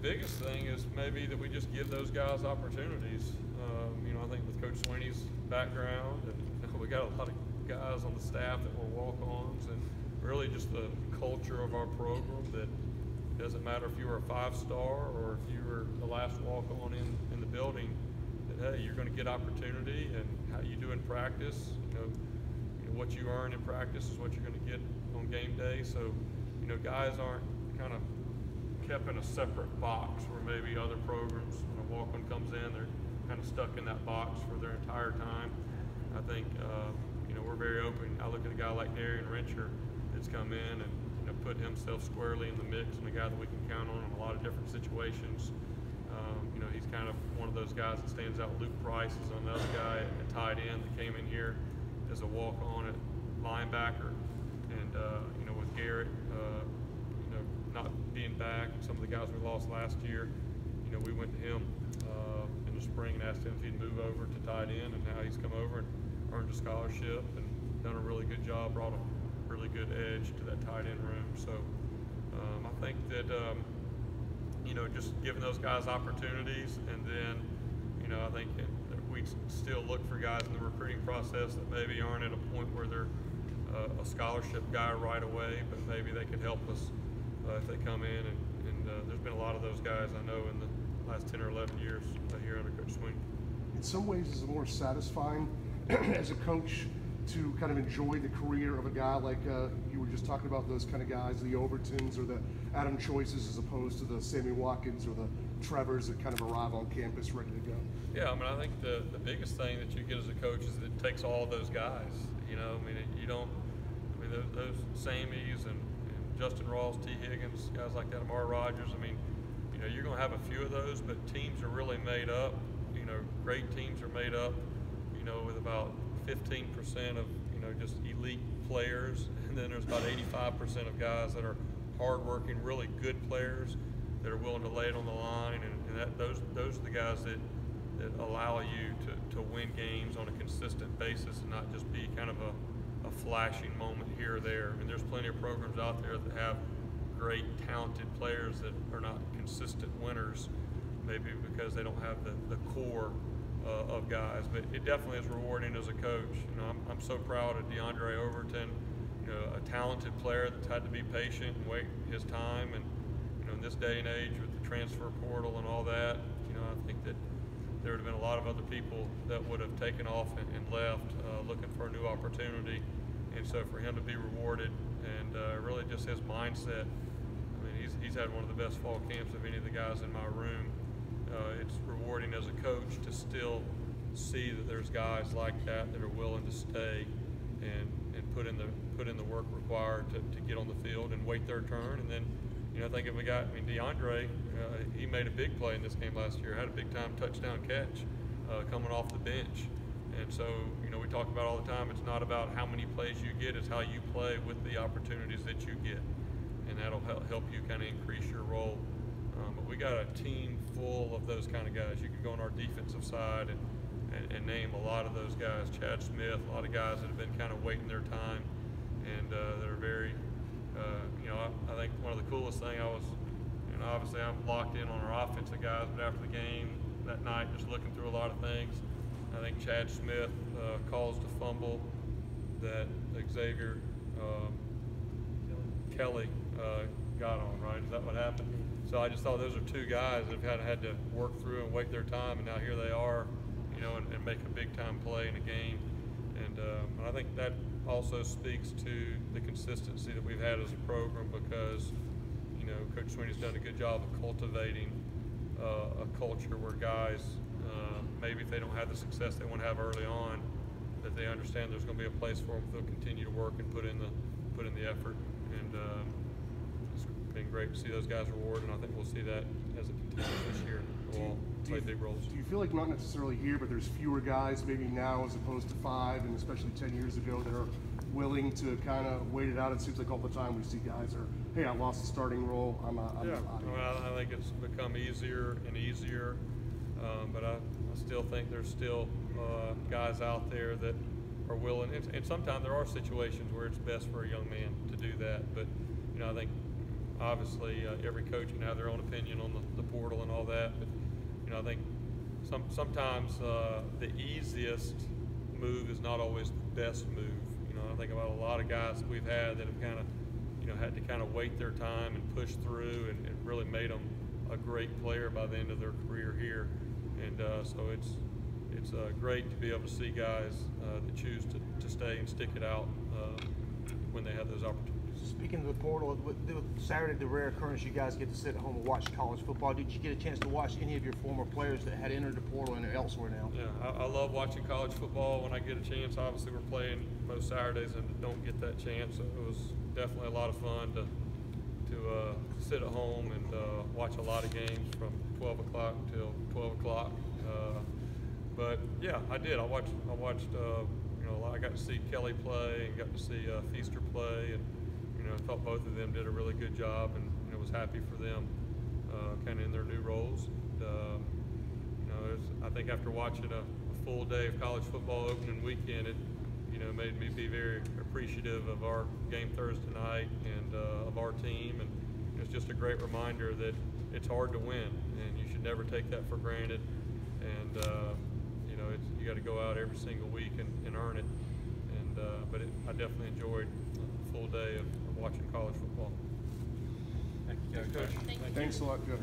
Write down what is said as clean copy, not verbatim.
biggest thing is maybe that we just give those guys opportunities. You know, I think with Coach Sweeney's background, and we got a lot of guys on the staff that were walk-ons, and really just the culture of our program that it doesn't matter if you were a 5-star or if you were the last walk-on in the building, that hey, you're going to get opportunity, and how you do in practice, you know, what you earn in practice is what you're going to get on game day. So, you know, guys aren't kind of kept in a separate box where maybe other programs, when a walk-on comes in, they're kind of stuck in that box for their entire time. I think, you know, we're very open. I look at a guy like Darian Rencher that's come in and, you know, put himself squarely in the mix, and a guy that we can count on in a lot of different situations. You know, he's kind of one of those guys that stands out. Luke Price is another guy at tight end that came in here as a walk-on at linebacker, and you know, with Garrett, you know, not being back, some of the guys we lost last year, you know, we went to him in the spring and asked him if he'd move over to tight end, and now he's come over and earned a scholarship and done a really good job, brought a really good edge to that tight end room. So I think that you know, just giving those guys opportunities, and then, you know, I think that we still look for guys in the recruiting process that maybe aren't at a point where they're a scholarship guy right away, but maybe they could help us if they come in, and there's been a lot of those guys I know in the last 10 or 11 years here under Coach Sweeney. In some ways, is it more satisfying as a coach to kind of enjoy the career of a guy like you were just talking about, those kind of guys, the Overtons or the Adam Choices, as opposed to the Sammy Watkins or the Trevors that kind of arrive on campus ready to go? Yeah, I mean, I think the biggest thing that you get as a coach is that it takes all of those guys. You know, I mean, you don't, I mean, those Sammys and Justin Ross, T. Higgins, guys like that, Amar Rogers, I mean, you know, you're going to have a few of those, but teams are really made up, you know, great teams are made up, you know, with about 15% of, you know, just elite players, and then there's about 85% of guys that are hardworking, really good players that are willing to lay it on the line, and those are the guys that allow you to win games on a consistent basis and not just be kind of a flashing moment here or there. I mean, there's plenty of programs out there that have great, talented players that are not consistent winners, maybe because they don't have the core of guys. But it definitely is rewarding as a coach. You know, I'm so proud of DeAndre Overton, you know, a talented player that's had to be patient and wait his time. And, you know, in this day and age with the transfer portal and all that, you know, I think that there would have been a lot of other people that would have taken off and left looking for a new opportunity. And so for him to be rewarded, and really just his mindset, I mean, he's had one of the best fall camps of any of the guys in my room. It's rewarding as a coach to still see that there's guys like that are willing to stay and put in the work required to get on the field and wait their turn. And then, you know, I think if we got, I mean, DeAndre, he made a big play in this game last year, had a big time touchdown catch coming off the bench. And so, you know, we talk about all the time, it's not about how many plays you get, it's how you play with the opportunities that you get. And that'll help you kind of increase your role. But we got a team full of those kind of guys. You can go on our defensive side and name a lot of those guys. Chad Smith, a lot of guys that have been kind of waiting their time and that are very, you know, I think one of the coolest thing you know, obviously I'm locked in on our offensive guys, but after the game that night, just looking through a lot of things, I think Chad Smith caused a fumble that Xavier Kelly got on, right? Is that what happened? So I just thought those are two guys that have had to work through and wait their time, and now here they are, you know, and make a big-time play in a game. And I think that also speaks to the consistency that we've had as a program, because, you know, Coach Sweeney's done a good job of cultivating a culture where guys, maybe if they don't have the success they want to have early on, that they understand there's going to be a place for them if they'll continue to work and put in the effort. And it's been great to see those guys rewarded, and I think we'll see that as it continues this year. We'll all play big roles. Do you feel like, not necessarily here, but there's fewer guys maybe now as opposed to 5, and especially 10 years ago, that are willing to kind of wait it out? It seems like all the time we see guys are, hey, I lost the starting role, I'm yeah, I think it's become easier and easier, but I still think there's still guys out there that are willing, and sometimes there are situations where it's best for a young man to do that. But, you know, I think obviously every coach can have their own opinion on the portal and all that, but you know, I think sometimes the easiest move is not always the best move. You know, I think about a lot of guys that we've had that have kind of, you know, had to kind of wait their time and push through, and it really made them a great player by the end of their career here. And so it's great to be able to see guys that choose to stay and stick it out when they have those opportunities. Speaking of the portal, with Saturday, the rare occurrence you guys get to sit at home and watch college football. Did you get a chance to watch any of your former players that had entered the portal and are elsewhere now? Yeah, I love watching college football when I get a chance. Obviously, we're playing most Saturdays and don't get that chance. So it was definitely a lot of fun to sit at home and watch a lot of games from 12 o'clock till 12 o'clock. But yeah, I did. I watched. You know, I got to see Kelly play and got to see Feaster play, and you know, I thought both of them did a really good job, and you know, was happy for them, kind of in their new roles. And, you know, I think after watching a full day of college football opening weekend, it you know made me be very appreciative of our game Thursday night and of our team, and it's just a great reminder that it's hard to win, and you should never take that for granted. And you know, you got to go out every single week and earn it. And but I definitely enjoyed a full day of watching college football. Thank you, Thanks, Coach. Thanks a lot, Coach.